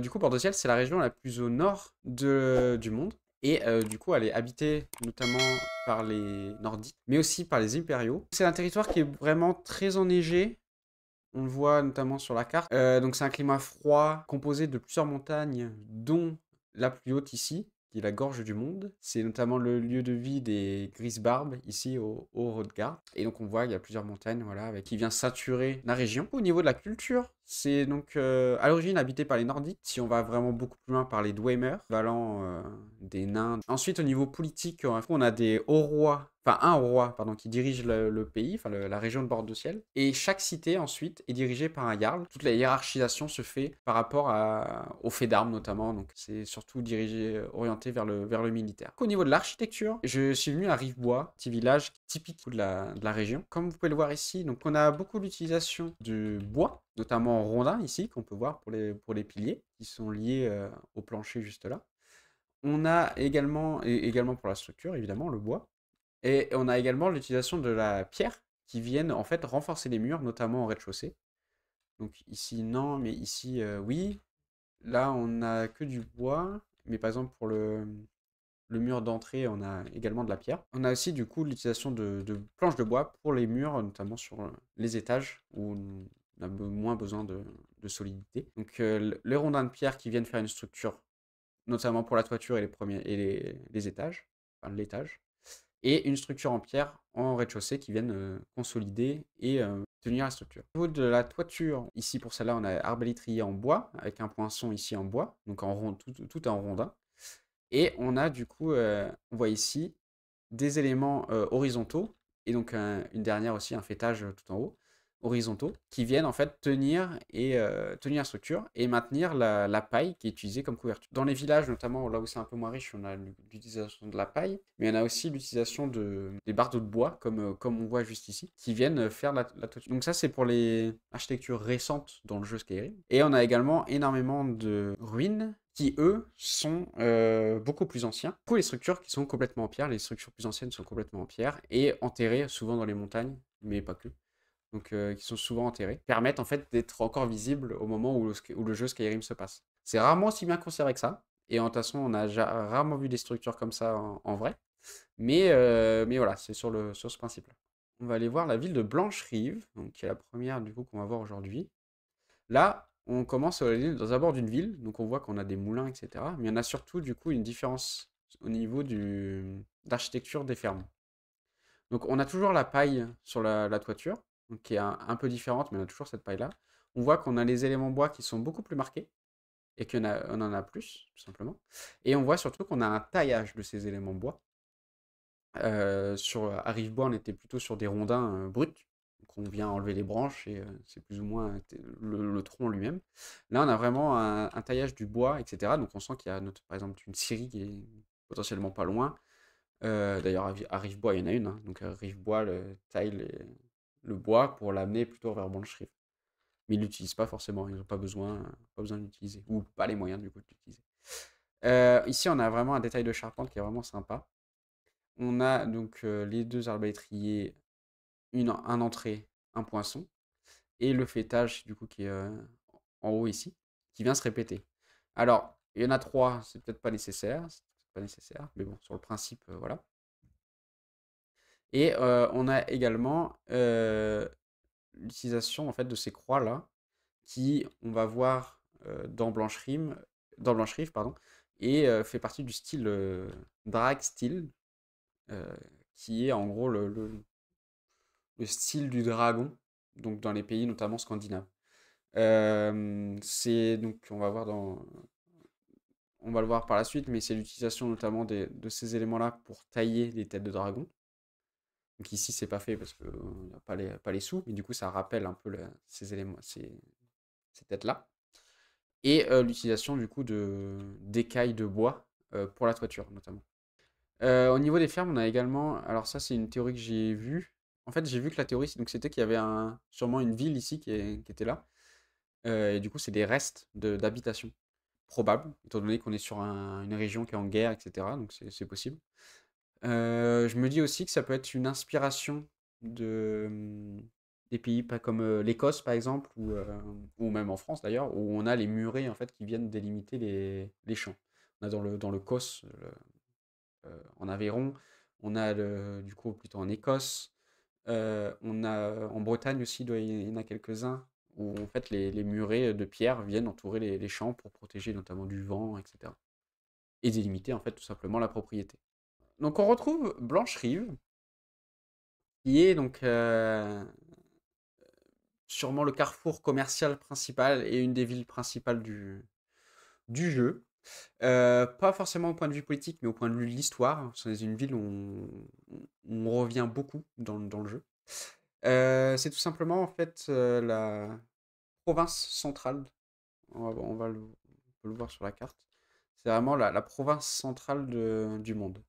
Du coup, Port-de-Ciel, c'est la région la plus au nord du monde. Et du coup, elle est habitée notamment par les Nordiques, mais aussi par les Impériaux. C'est un territoire qui est vraiment très enneigé. On le voit notamment sur la carte. Donc c'est un climat froid, composé de plusieurs montagnes, dont la plus haute ici, qui est la Gorge du Monde. C'est notamment le lieu de vie des Grisbarbes, ici au Haut-de-Garde. Et donc on voit qu'il y a plusieurs montagnes, voilà, qui vient saturer la région. Au niveau de la culture, c'est donc à l'origine habité par les Nordiques. Si on va vraiment beaucoup plus loin, par les Dwemer, valant des nains. Ensuite, au niveau politique, on a des hauts rois, enfin un roi, pardon, qui dirige le pays, enfin la région de Bord-de-Ciel. Et chaque cité, ensuite, est dirigée par un jarl. Toute la hiérarchisation se fait par rapport au fait d'armes, notamment. Donc, c'est surtout dirigé, orienté vers le militaire. Au niveau de l'architecture, je suis venu à Rivebois, petit village typique de la région. Comme vous pouvez le voir ici, donc on a beaucoup l'utilisation de bois, notamment en rondin ici, qu'on peut voir pour les piliers, qui sont liés au plancher juste là. On a également, et également pour la structure, évidemment, le bois. Et on a également l'utilisation de la pierre qui viennent en fait renforcer les murs, notamment au rez-de-chaussée. Donc ici, non, mais ici, oui. Là, on n'a que du bois. Mais par exemple, pour le mur d'entrée, on a également de la pierre. On a aussi du coup l'utilisation de planches de bois pour les murs, notamment sur les étages où on a moins besoin de solidité. Donc les rondins de pierre qui viennent faire une structure, notamment pour la toiture et les premiers et les étages, enfin l'étage, et une structure en pierre en rez-de-chaussée qui viennent consolider et tenir la structure. Au niveau de la toiture, ici pour celle-là, on a arbalétrier en bois, avec un poinçon ici en bois, donc en rond, tout est en rondin. Et on a du coup, on voit ici des éléments horizontaux, et donc une dernière aussi, un fêtage tout en haut, horizontaux, qui viennent en fait tenir la structure et maintenir la paille qui est utilisée comme couverture. Dans les villages, notamment là où c'est un peu moins riche, on a l'utilisation de la paille, mais on a aussi l'utilisation des bardeaux de bois, comme on voit juste ici, qui viennent faire la toiture. Donc ça, c'est pour les architectures récentes dans le jeu Skyrim. Et on a également énormément de ruines qui, eux, sont beaucoup plus anciens. Du coup, les structures qui sont complètement en pierre, les structures plus anciennes sont complètement en pierre et enterrées souvent dans les montagnes, mais pas que. Donc, qui sont souvent enterrées, permettent en fait d'être encore visibles au moment où le jeu Skyrim se passe. C'est rarement aussi bien conservé que ça, et en toute façon, on a rarement vu des structures comme ça en vrai, mais voilà, c'est sur ce principe-là. On va aller voir la ville de Blancherive, donc, qui est la première du coup qu'on va voir aujourd'hui. Là, on commence à aller dans un bord d'une ville, donc on voit qu'on a des moulins, etc. Mais on a surtout du coup une différence au niveau d'architecture des fermes. Donc on a toujours la paille sur la toiture, donc qui est un peu différente, mais on a toujours cette paille-là. On voit qu'on a les éléments bois qui sont beaucoup plus marqués, et on en a plus, tout simplement. Et on voit surtout qu'on a un taillage de ces éléments bois. Sur Arrive-Bois, on était plutôt sur des rondins bruts. Donc on vient enlever les branches et c'est plus ou moins le tronc lui-même. Là, on a vraiment un taillage du bois, etc. Donc on sent qu'il y a par exemple une scierie qui est potentiellement pas loin. D'ailleurs, à Rive-Bois, il y en a une, hein. Donc Rive-Bois taille le bois pour l'amener plutôt vers Blancherive. Mais ils ne l'utilisent pas forcément, ils n'ont pas besoin de l'utiliser. Ou pas les moyens du coup de l'utiliser. Ici, on a vraiment un détail de charpente qui est vraiment sympa. On a donc les deux arbalétriers, un entrée, un poinçon, et le fêtage, du coup, qui est en haut ici, qui vient se répéter. Alors, il y en a trois, c'est peut-être pas nécessaire, mais bon, sur le principe, voilà. Et on a également l'utilisation en fait de ces croix-là, qui, on va voir dans Blancherive, pardon, et fait partie du style drag style, euh, qui est en gros le style du dragon, donc dans les pays notamment scandinaves. C'est donc on va le voir par la suite, mais c'est l'utilisation notamment de ces éléments-là pour tailler les têtes de dragon. Donc ici c'est pas fait parce qu'on n'a pas les sous, mais du coup ça rappelle un peu ces éléments, ces têtes-là. Et l'utilisation du coup d'écailles de bois pour la toiture notamment. Au niveau des fermes, on a également, alors ça c'est une théorie que j'ai vue. En fait, j'ai vu que la théorie, donc c'était qu'il y avait sûrement une ville ici qui était là. Et du coup, c'est des restes d'habitation. Probable, étant donné qu'on est sur une région qui est en guerre, etc. Donc c'est possible. Je me dis aussi que ça peut être une inspiration des pays pas comme l'Écosse par exemple, ou même en France d'ailleurs, où on a les murets en fait qui viennent délimiter les champs. On a dans le Causse, en Aveyron, on a du coup plutôt en Écosse, on a en Bretagne aussi, il y en a quelques-uns, où en fait les murets de pierre viennent entourer les champs pour protéger notamment du vent, etc. Et délimiter en fait tout simplement la propriété. Donc on retrouve Blancherive, qui est donc sûrement le carrefour commercial principal et une des villes principales du jeu. Pas forcément au point de vue politique, mais au point de vue de l'histoire. C'est une ville où on revient beaucoup dans le jeu. C'est tout simplement en fait la province centrale. On peut le voir sur la carte. C'est vraiment la province centrale du monde.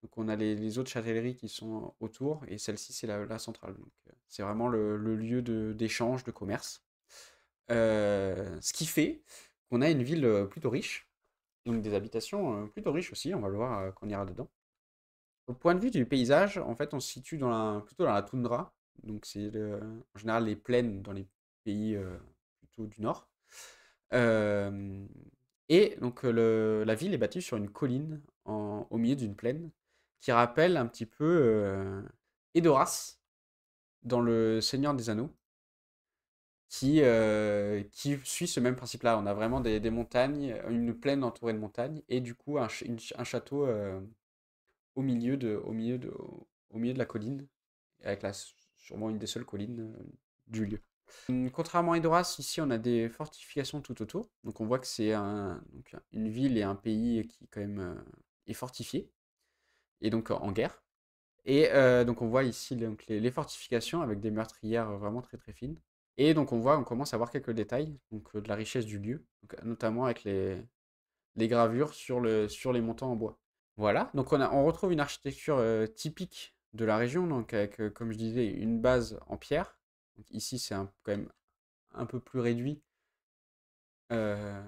Donc on a les autres châtelleries qui sont autour, et celle-ci c'est la centrale. Donc c'est vraiment le lieu d'échange, de commerce. Ce qui fait qu'on a une ville plutôt riche, donc des habitations plutôt riches aussi, on va le voir quand on ira dedans. Au point de vue du paysage, en fait on se situe plutôt dans la toundra, donc c'est en général les plaines dans les pays plutôt du nord. Euh, et donc la ville est bâtie sur une colline au milieu d'une plaine qui rappelle un petit peu Edoras dans le Seigneur des Anneaux, qui suit ce même principe-là. On a vraiment des montagnes, une plaine entourée de montagnes, et du coup un château au milieu de la colline, avec sûrement une des seules collines du lieu. Contrairement à Edoras, ici on a des fortifications tout autour. Donc on voit que c'est donc une ville et un pays qui quand même est fortifié, et donc en guerre. Et donc on voit ici donc, les fortifications avec des meurtrières vraiment très très fines. Et donc on commence à voir quelques détails donc, de la richesse du lieu, donc, notamment avec les gravures sur les montants en bois. Voilà, donc on retrouve une architecture typique de la région, donc avec, comme je disais, une base en pierre. Donc ici c'est quand même un peu plus réduit, euh,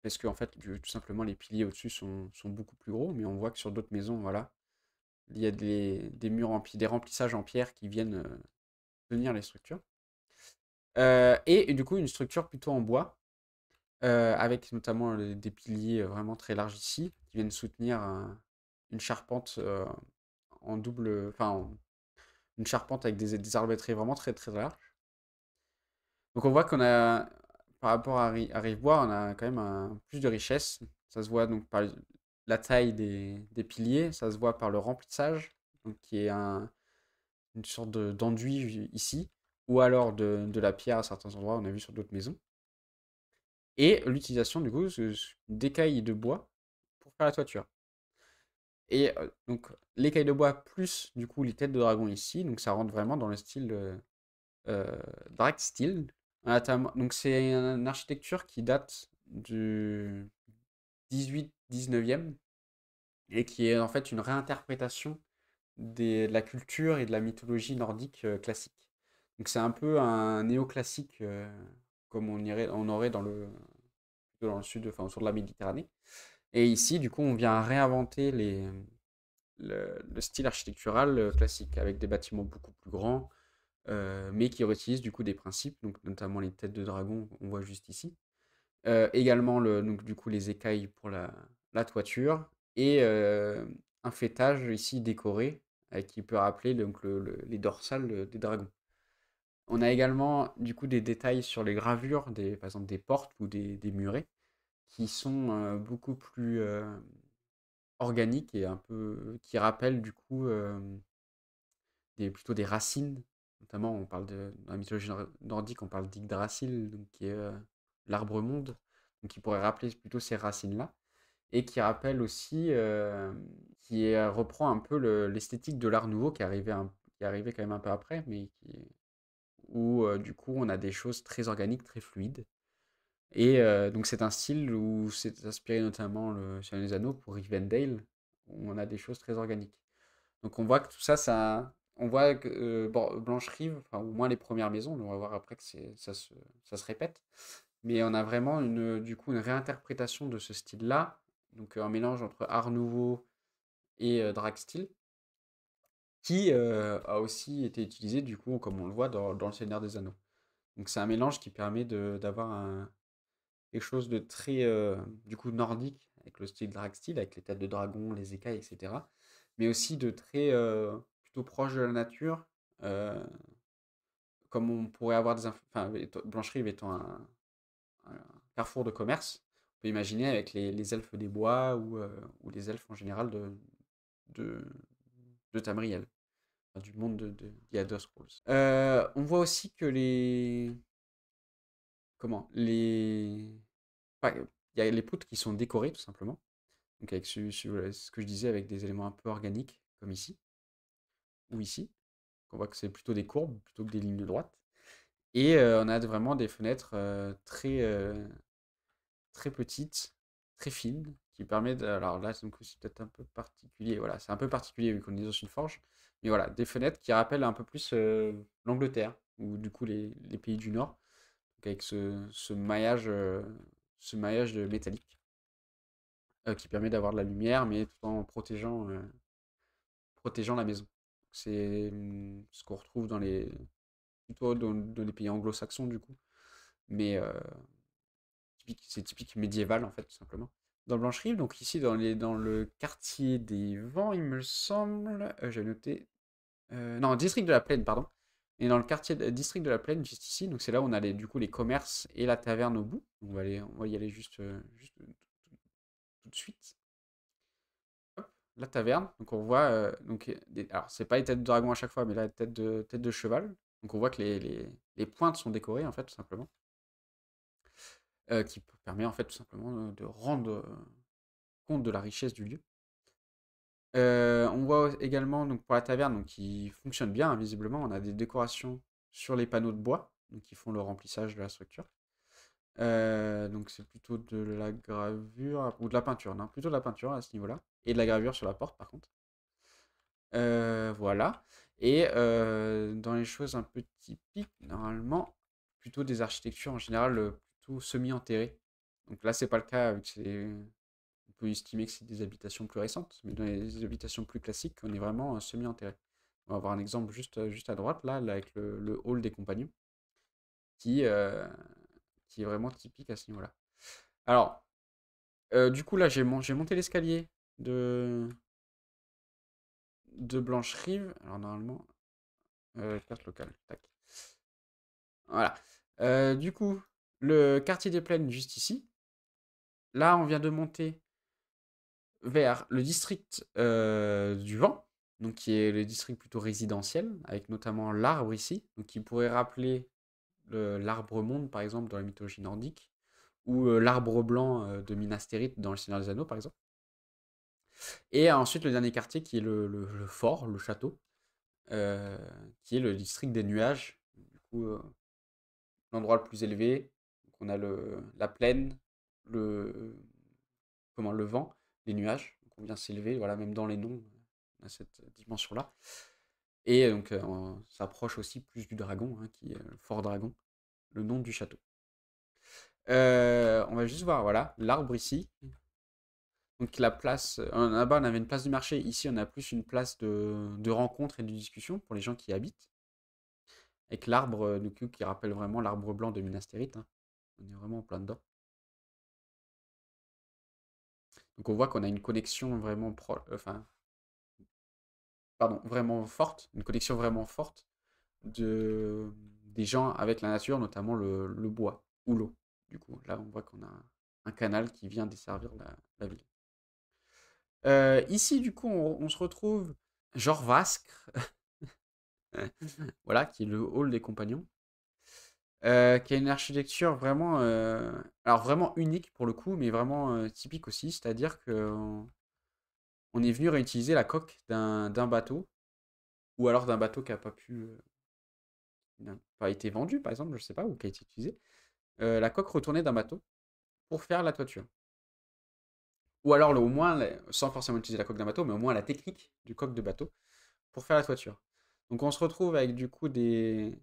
parce que en fait, tout simplement, les piliers au-dessus sont beaucoup plus gros, mais on voit que sur d'autres maisons, voilà, il y a des murs des remplissages en pierre qui viennent tenir les structures. Et du coup, une structure plutôt en bois, avec notamment des piliers vraiment très larges ici, qui viennent soutenir une charpente en double, une charpente avec des arbraitrés vraiment très très larges. Donc on voit qu'on a, par rapport à Rive-Bois, on a quand même plus de richesse. Ça se voit donc par la taille des piliers, ça se voit par le remplissage, donc qui est une sorte d'enduit ici, ou alors de la pierre à certains endroits, on a vu sur d'autres maisons. Et l'utilisation du coup d'écailles de bois pour faire la toiture. Et donc l'écaille de bois plus du coup les têtes de dragon ici, donc ça rentre vraiment dans le style Dark Steel. Donc c'est une architecture qui date du 18-19e, et qui est en fait une réinterprétation de la culture et de la mythologie nordique classique. Donc c'est un peu un néoclassique comme on aurait dans le sud, enfin au sud de la Méditerranée. Et ici, du coup, on vient réinventer le style architectural classique, avec des bâtiments beaucoup plus grands, mais qui réutilisent du coup des principes, donc notamment les têtes de dragon, on voit juste ici. Également, donc, du coup, les écailles pour la toiture, et un fêtage ici décoré, qui peut rappeler donc, les dorsales des dragons. On a également du coup des détails sur les gravures, par exemple des portes ou des murets, qui sont beaucoup plus organiques et un peu qui rappellent du coup plutôt des racines. Notamment, dans la mythologie nordique, on parle d'Yggdrasil, donc qui est l'arbre monde, donc qui pourrait rappeler plutôt ces racines-là, et qui rappelle aussi, reprend un peu l'esthétique de l'Art Nouveau qui est arrivé quand même un peu après, mais où du coup on a des choses très organiques, très fluides. Et donc c'est un style où c'est inspiré notamment le Seigneur des Anneaux pour Rivendell, où on a des choses très organiques. Donc on voit que tout ça, on voit que Blanche-Rive, enfin au moins les premières maisons, mais on va voir après que ça se répète. Mais on a vraiment du coup une réinterprétation de ce style-là, donc un mélange entre Art Nouveau et Drag Style. qui a aussi été utilisé, du coup, comme on le voit dans le Seigneur des Anneaux. Donc c'est un mélange qui permet d'avoir quelque chose de très, du coup, nordique, avec le style Drag-style, avec les têtes de dragon, les écailles, etc. Mais aussi de très, plutôt proche de la nature, euh, comme on pourrait avoir enfin, Blancherive étant un carrefour de commerce, on peut imaginer avec les elfes des bois ou les elfes en général de, de Tamriel, enfin, du monde de The Elder Scrolls. On voit aussi que comment, enfin, il y a les poutres qui sont décorées tout simplement, donc avec ce que je disais, avec des éléments un peu organiques, comme ici, ou ici. On voit que c'est plutôt des courbes plutôt que des lignes droites. Et on a vraiment des fenêtres très petites, très fines, qui permettent alors là, donc c'est peut-être un peu particulier, voilà, c'est un peu particulier vu qu'on est dans une forge, mais voilà, des fenêtres qui rappellent un peu plus l'Angleterre, ou du coup les pays du Nord, donc avec ce maillage de métallique, qui permet d'avoir de la lumière, mais tout en protégeant la maison. C'est ce qu'on retrouve plutôt dans les pays anglo-saxons, du coup, mais c'est typique médiéval, en fait, tout simplement. Dans Blancherive, donc ici dans le quartier des Vents, il me semble, j'ai noté, non, district de la Plaine, pardon. Et dans le district de la Plaine, juste ici, donc c'est là où on a du coup les commerces et la taverne au bout. On va y aller juste tout de suite. Hop, la taverne, donc on voit, donc, alors c'est pas les têtes de dragon à chaque fois, mais là, tête de cheval. Donc on voit que les pointes sont décorées, en fait, tout simplement. Qui permet, en fait, tout simplement, de rendre compte de la richesse du lieu. On voit également, donc pour la taverne, donc, qui fonctionne bien, hein, visiblement, on a des décorations sur les panneaux de bois, donc qui font le remplissage de la structure. Donc c'est plutôt de la gravure, ou de la peinture, non, plutôt de la peinture à ce niveau-là, et de la gravure sur la porte par contre. Voilà. Et dans les choses un peu typiques, normalement, plutôt des architectures en général plutôt semi-enterrées. Donc là, c'est pas le cas, vu que on peut estimer que c'est des habitations plus récentes, mais dans les habitations plus classiques, on est vraiment semi-enterré. On va avoir un exemple juste à droite, là avec le hall des compagnons, qui, euh, qui est vraiment typique à ce niveau-là. Alors, du coup, là, j'ai monté l'escalier de Blancherive. Alors, normalement, carte locale, tac. Voilà. Du coup, le quartier des Plaines, juste ici. Là, on vient de monter vers le district du Vent, donc qui est le district plutôt résidentiel, avec notamment l'arbre ici, donc qui pourrait rappeler l'arbre monde, par exemple, dans la mythologie nordique, ou l'arbre blanc de Minas Tirith dans le Seigneur des Anneaux, par exemple. Et ensuite, le dernier quartier qui est le fort, le château, euh, qui est le district des nuages, du coup, l'endroit le plus élevé. Donc, on a la plaine, le, le vent, les nuages. Donc, on vient s'élever, voilà, même dans les noms, on a cette dimension-là. Et donc, on s'approche aussi plus du dragon, hein, qui est le fort dragon, le nom du château. On va juste voir, voilà, l'arbre ici. Donc la place, là-bas on avait une place du marché, ici on a plus une place de rencontre et de discussion pour les gens qui y habitent. Avec l'arbre qui rappelle vraiment l'arbre blanc de Minas Tirith, hein. On est vraiment en plein dedans. Donc on voit qu'on a une connexion vraiment enfin, pardon, vraiment forte, une connexion vraiment forte des gens avec la nature, notamment le bois ou l'eau. Du coup, là on voit qu'on a un canal qui vient desservir la ville. Ici, du coup, on se retrouve Jorvaskr, voilà, qui est le hall des compagnons, qui a une architecture vraiment, alors vraiment unique pour le coup, mais vraiment typique aussi, c'est-à-dire que on est venu réutiliser la coque d'un bateau, ou alors d'un bateau qui n'a pas n'a pas été vendu, par exemple, je sais pas, ou qui a été utilisé, la coque retournée d'un bateau pour faire la toiture. Ou alors, au moins, sans forcément utiliser la coque d'un bateau, mais au moins la technique du coque de bateau pour faire la toiture. Donc on se retrouve avec du coup des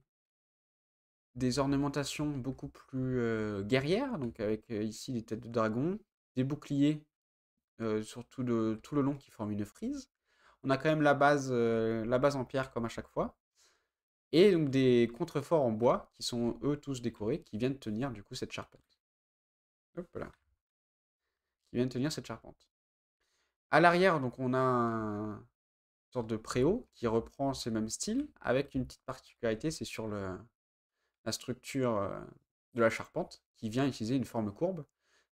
ornementations beaucoup plus guerrières, donc avec ici des têtes de dragon, des boucliers sur tout le long qui forment une frise. on a quand même la base en pierre comme à chaque fois. Et donc des contreforts en bois qui sont eux tous décorés, qui viennent tenir du coup cette charpente. Hop là. Qui viennent tenir cette charpente. À l'arrière, donc on a une sorte de préau qui reprend ce même style, avec une petite particularité, c'est sur la structure de la charpente, qui vient utiliser une forme courbe,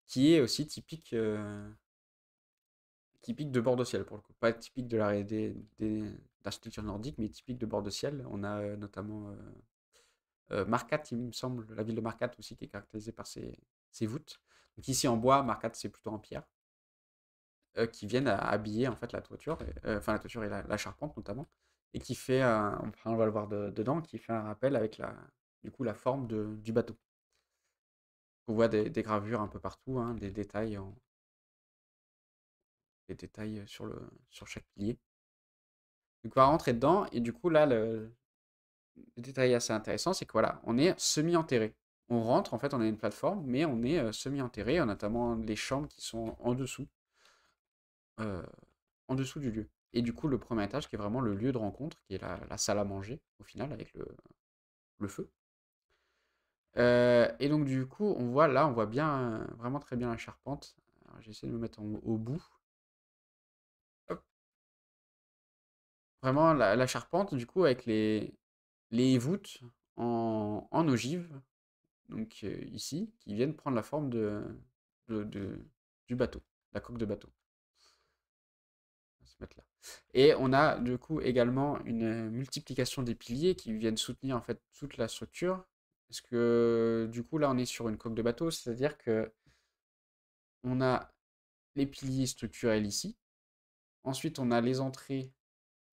qui est aussi typique de bord de ciel pour le coup. Pas typique de l'architecture nordique, mais typique de bord de ciel. On a notamment Marcat, il me semble, la ville de Marcat aussi, qui est caractérisée par ses voûtes. Donc ici en bois, Marcat c'est plutôt en pierre, qui viennent à habiller en fait la toiture, enfin la toiture et la charpente notamment, et qui fait, on va le voir dedans, qui fait un rappel avec du coup la forme du bateau. On voit des gravures un peu partout, hein, des détails sur chaque pilier. Donc on va rentrer dedans, et du coup là, le détail assez intéressant, c'est que voilà, on est semi-enterré. On rentre, en fait, on a une plateforme, mais on est semi-enterré, notamment les chambres qui sont euh, en dessous du lieu. Et du coup, le premier étage, qui est vraiment le lieu de rencontre, qui est la salle à manger, au final, avec le feu. Et donc, du coup, on voit là, on voit bien, vraiment très bien la charpente. Alors, j'essaie de me mettre au bout. Hop. Vraiment, la charpente, du coup, avec les voûtes en ogive, donc ici, qui viennent prendre la forme du bateau, la coque de bateau. On va se mettre là. Et on a du coup également une multiplication des piliers qui viennent soutenir en fait toute la structure. Parce que du coup là on est sur une coque de bateau, c'est-à-dire que on a les piliers structurels ici. Ensuite on a les entrées,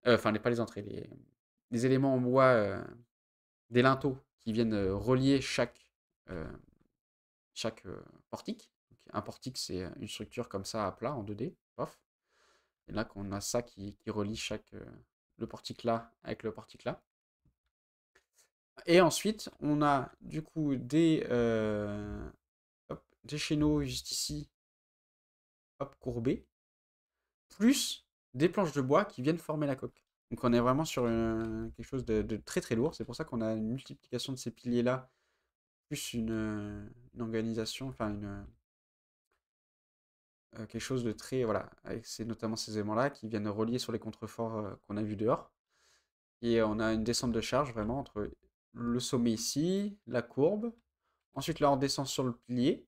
enfin pas les entrées, les éléments en bois, des linteaux qui viennent relier euh, chaque portique. Donc, un portique, c'est une structure comme ça à plat en 2D. Pof. Et là, on a ça qui relie le portique là avec le portique là. Et ensuite, on a du coup des chéneaux juste ici, hop, courbés, plus des planches de bois qui viennent former la coque. Donc on est vraiment sur quelque chose de très très lourd. C'est pour ça qu'on a une multiplication de ces piliers là, plus une organisation, enfin quelque chose de très, voilà, avec notamment ces éléments-là qui viennent relier sur les contreforts qu'on a vus dehors. Et on a une descente de charge vraiment entre le sommet ici, la courbe. Ensuite, là, on descend sur le pilier.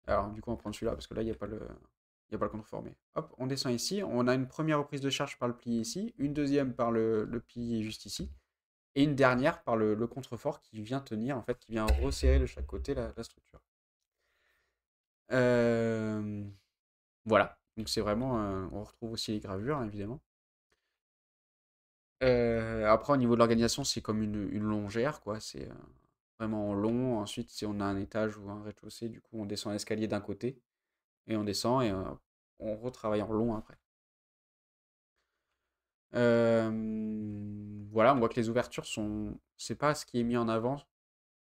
Alors, du coup, on prend celui-là parce que là, il y a pas le contrefort. Mais hop, on descend ici. On a une première reprise de charge par le pilier ici, une deuxième par le pilier juste ici, et une dernière par le contrefort qui vient tenir, en fait, qui vient resserrer de chaque côté la structure. Euh, Voilà. Donc, c'est vraiment. On retrouve aussi les gravures, hein, évidemment. Après, au niveau de l'organisation, c'est comme une longère, quoi. C'est vraiment long. Ensuite, si on a un étage ou un rez-de-chaussée, du coup, on descend l'escalier d'un côté et on descend et on retravaille en long après. Voilà, on voit que les ouvertures sont. C'est pas ce qui est mis en avant.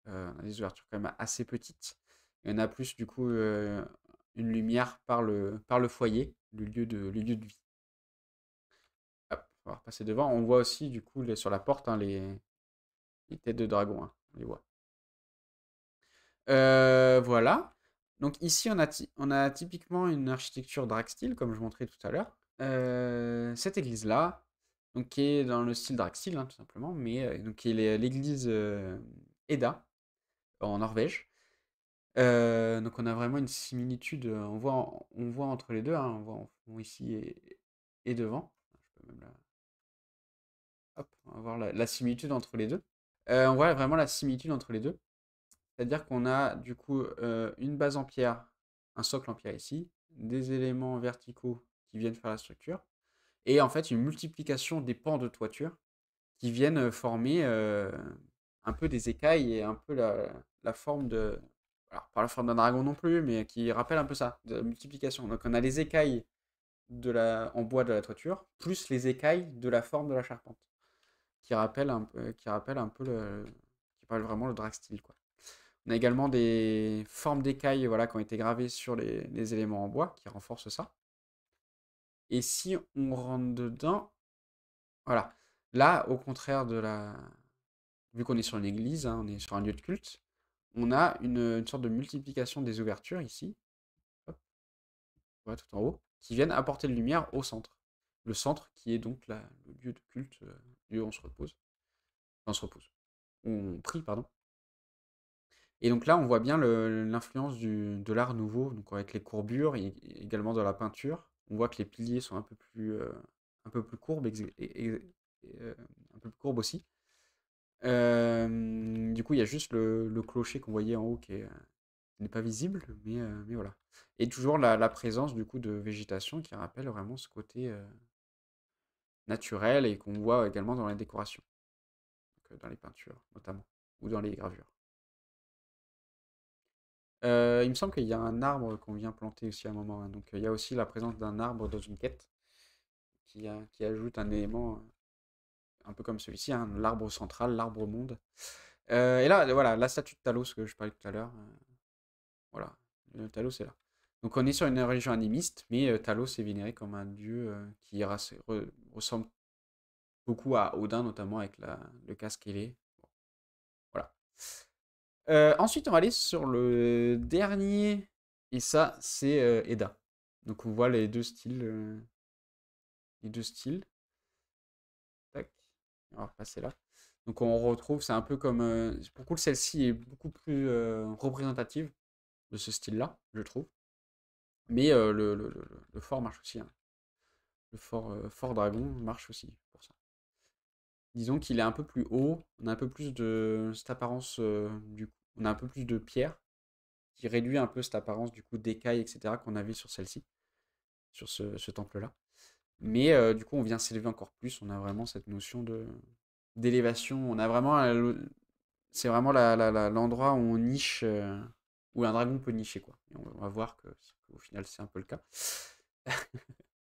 On a des ouvertures quand même assez petites. Il y en a plus, du coup, une lumière par le foyer, le lieu de vie. Hop, on va repasser devant. On voit aussi, du coup, sur la porte, hein, les têtes de dragon, hein, on les voit. Voilà. Donc ici, on a typiquement une architecture Drac-style, comme je montrais tout à l'heure. Cette église-là, donc qui est dans le style Drac-style, hein, tout simplement, mais donc qui est l'église Eda, en Norvège. Donc on a vraiment une similitude, on voit entre les deux, hein, on voit en fond ici et devant. Je peux même hop, on va voir la similitude entre les deux. On voit vraiment la similitude entre les deux. C'est-à-dire qu'on a du coup une base en pierre, un socle en pierre ici, des éléments verticaux qui viennent faire la structure, et en fait une multiplication des pans de toiture qui viennent former un peu des écailles et un peu la forme de... Alors pas la forme d'un dragon non plus, mais qui rappelle un peu ça, de la multiplication. Donc on a les écailles en bois de la toiture, plus les écailles de la forme de la charpente, qui rappelle vraiment le drag style, quoi. On a également des formes d'écailles, voilà, qui ont été gravées sur les éléments en bois qui renforcent ça. Et si on rentre dedans, voilà. Là, au contraire de la... Vu qu'on est sur une église, hein, on est sur un lieu de culte, on a une sorte de multiplication des ouvertures ici, hop, voilà, tout en haut, qui viennent apporter de lumière au centre. Le centre qui est donc le lieu de culte, le lieu où on se repose. Enfin, on se repose. On prie, pardon. Et donc là, on voit bien l'influence de l'art nouveau, donc avec les courbures, et également dans la peinture. On voit que les piliers sont un peu plus courbes, un peu plus courbes aussi. Du coup, il y a juste le clocher qu'on voyait en haut qui n'est pas visible, mais voilà. Et toujours la présence du coup de végétation qui rappelle vraiment ce côté naturel et qu'on voit également dans les décorations, donc, dans les peintures notamment, ou dans les gravures. Il me semble qu'il y a un arbre qu'on vient planter aussi à un moment, hein. Donc il y a aussi la présence d'un arbre dans une quête qui ajoute un élément un peu comme celui-ci, hein, l'arbre central, l'arbre monde. Et là, voilà, la statue de Talos que je parlais tout à l'heure, voilà, Talos est là. Donc on est sur une religion animiste, mais Talos est vénéré comme un dieu qui ressemble beaucoup à Odin, notamment avec le casque ailé. Bon, voilà. Ensuite, on va aller sur le dernier, et ça, c'est Eda. Donc on voit les deux styles. Les deux styles. Tac. On va repasser là. Donc on retrouve, c'est un peu comme... pour le coup, celle-ci est beaucoup plus représentative de ce style-là, je trouve. Mais le fort marche aussi, hein. Le fort dragon marche aussi pour ça. Disons qu'il est un peu plus haut, on a un peu plus de cette apparence du coup, on a un peu plus de pierre qui réduit un peu cette apparence du coup d'écaille, etc. qu'on avait sur celle-ci, sur ce temple-là. Mais du coup, on vient s'élever encore plus, on a vraiment cette notion d'élévation, on a vraiment, c'est vraiment l'endroit où on niche, où un dragon peut nicher, quoi. Et on va voir qu'au final, c'est un peu le cas.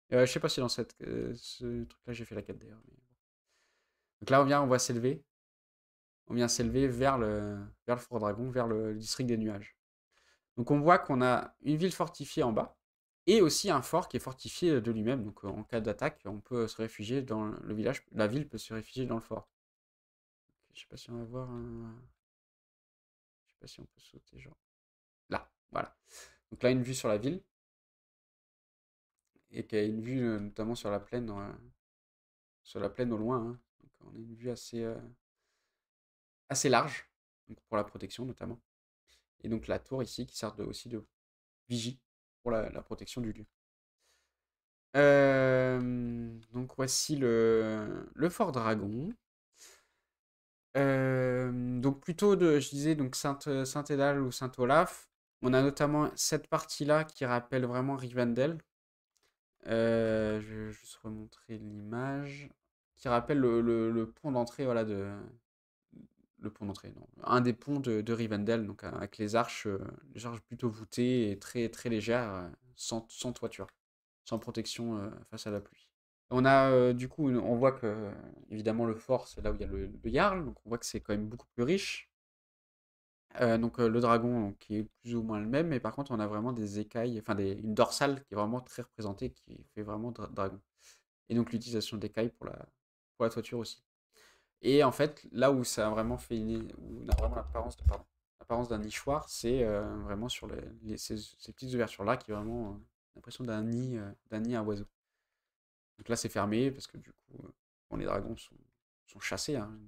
Je sais pas si dans ce truc-là, j'ai fait la quête d'ailleurs. Donc là, on va s'élever. On vient s'élever vers le Fort Dragon, vers le district des nuages. Donc on voit qu'on a une ville fortifiée en bas, et aussi un fort qui est fortifié de lui-même. Donc en cas d'attaque, on peut se réfugier dans le village, la ville peut se réfugier dans le fort. Je sais pas si on va voir je sais pas si on peut sauter, genre. Là, voilà. Donc là, une vue sur la ville, et qui a une vue notamment sur la plaine au loin, hein. Donc on a une vue assez large, donc pour la protection notamment. Et donc la tour ici qui sert aussi de vigie pour la protection du lieu. Donc voici le Fort Dragon. Donc plutôt je disais donc Saint-Édal ou Saint-Olaf. On a notamment cette partie-là qui rappelle vraiment Rivendell. Je vais juste remontrer l'image. Qui rappelle le pont d'entrée, voilà, le pont d'entrée, non. Un des ponts de Rivendell, donc avec les arches plutôt voûtées et très, très légères, sans toiture, sans protection face à la pluie. On a du coup, on voit que évidemment le fort, c'est là où il y a le Jarl, donc on voit que c'est quand même beaucoup plus riche. Donc le dragon qui est plus ou moins le même, mais par contre on a vraiment des écailles, enfin une dorsale qui est vraiment très représentée, qui fait vraiment dragon. Et donc l'utilisation d'écailles pour la toiture aussi. Et en fait, là où ça a vraiment où on a vraiment l'apparence d'un nichoir, c'est vraiment sur ces petites ouvertures-là qui ont vraiment l'impression d'un nid à oiseau. Donc là, c'est fermé parce que du coup, bon, les dragons sont chassés, hein.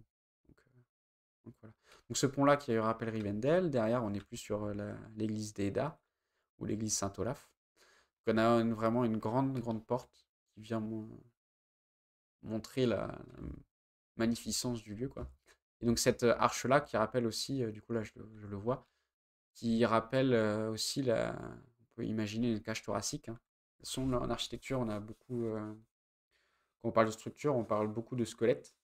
Donc, donc voilà. Donc ce pont-là qui rappelle Rivendell, derrière, on est plus sur l'église d'Eda ou l'église Saint-Olaf. Donc on a vraiment une grande, grande porte qui vient montrer la magnificence du lieu, quoi. Et donc cette arche-là qui rappelle aussi, du coup là je le vois, qui rappelle aussi on peut imaginer une cage thoracique, hein. En architecture, on a beaucoup, quand on parle de structure, on parle beaucoup de squelette.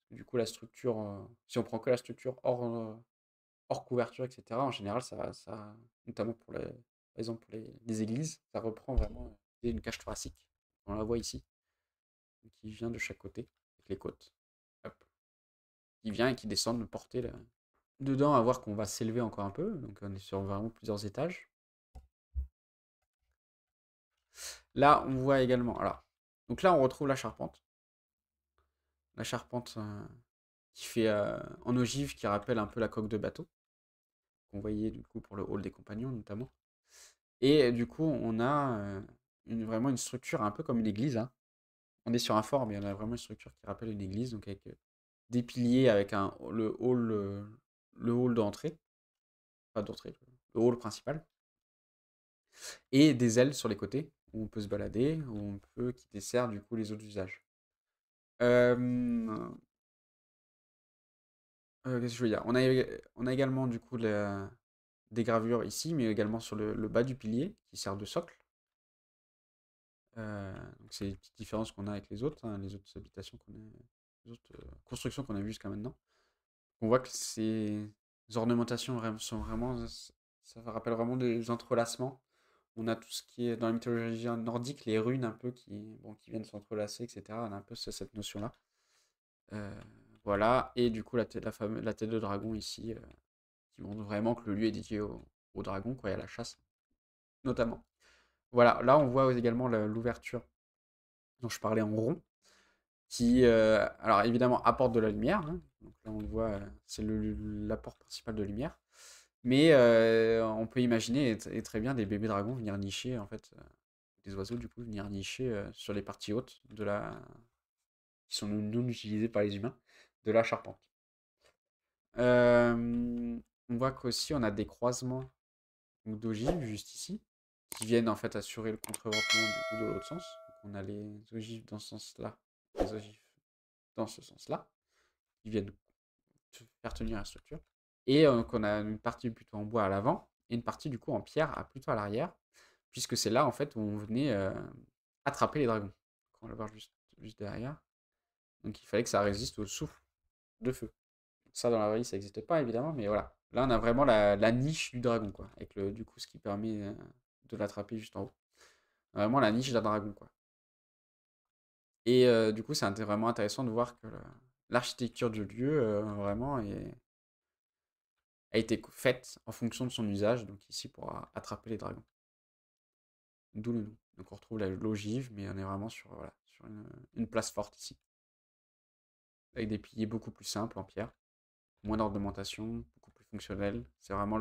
Du coup, la structure, si on prend que la structure hors couverture, etc., en général, notamment par exemple pour les églises, ça reprend vraiment une cage thoracique. On la voit ici, qui vient de chaque côté, avec les côtes. Hop. Qui vient et qui descend de porter là. Dedans, à voir qu'on va s'élever encore un peu, donc on est sur vraiment plusieurs étages. Là, on voit également, alors, Donc là, on retrouve la charpente. La charpente qui fait en ogive, qui rappelle un peu la coque de bateau, qu'on voyait du coup pour le hall des compagnons notamment. Et du coup, on a vraiment une structure un peu comme une église, hein. On est sur un fort, mais on a vraiment une structure qui rappelle une église, donc avec des piliers, avec le hall d'entrée, pas d'entrée, le hall principal, et des ailes sur les côtés, où on peut se balader, qui dessert du coup les autres usages. Euh, Qu'est-ce que je veux dire? On a également du coup des gravures ici, mais également sur le bas du pilier, qui sert de socle. Donc c'est une petite différence qu'on a avec les autres, hein, les autres habitations les autres constructions qu'on a vues jusqu'à maintenant. On voit que ces ornementations sont vraiment, ça rappelle vraiment des entrelacements. On a tout ce qui est dans la mythologie nordique, les runes un peu qui viennent s'entrelacer, etc. On a un peu cette notion-là. Euh, voilà, et du coup la tête de dragon ici, qui montre vraiment que le lieu est dédié au dragon, quoi, et à la chasse, notamment. Voilà, là on voit également l'ouverture dont je parlais en rond, qui, alors évidemment, apporte de la lumière, hein. Donc là, on le voit, c'est l'apport principal de lumière. Mais on peut imaginer, et très bien, des bébés dragons venir nicher, en fait, des oiseaux, du coup, venir nicher sur les parties hautes qui sont non utilisées par les humains, de la charpente. On voit qu'aussi, on a des croisements d'ogives, juste ici, qui viennent, en fait, assurer le contreventement, du coup, de l'autre sens. Donc on a les ogives dans ce sens-là, les ogives dans ce sens-là, qui viennent faire tenir la structure. Et donc on a une partie plutôt en bois à l'avant et une partie du coup en pierre plutôt à l'arrière, puisque c'est là en fait où on venait attraper les dragons. On va le voir juste derrière. Donc il fallait que ça résiste au souffle de feu. Ça dans la vraie vie ça n'existe pas évidemment, mais voilà. Là on a vraiment la niche du dragon, quoi, avec du coup ce qui permet de l'attraper juste en haut. Vraiment la niche d'un dragon, quoi. Et du coup c'est vraiment intéressant de voir que l'architecture du lieu vraiment a été faite en fonction de son usage, donc ici pour attraper les dragons. D'où le nom. Donc on retrouve l'ogive, mais on est vraiment sur, voilà, sur une place forte ici. Avec des piliers beaucoup plus simples en pierre, moins d'ornementation, beaucoup plus fonctionnel. C'est vraiment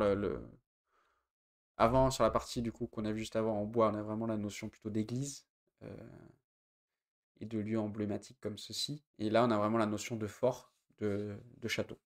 Avant, sur la partie du coup qu'on a vu juste avant en bois, on a vraiment la notion plutôt d'église euh, et de lieux emblématiques comme ceci. Et là, on a vraiment la notion de fort, de château.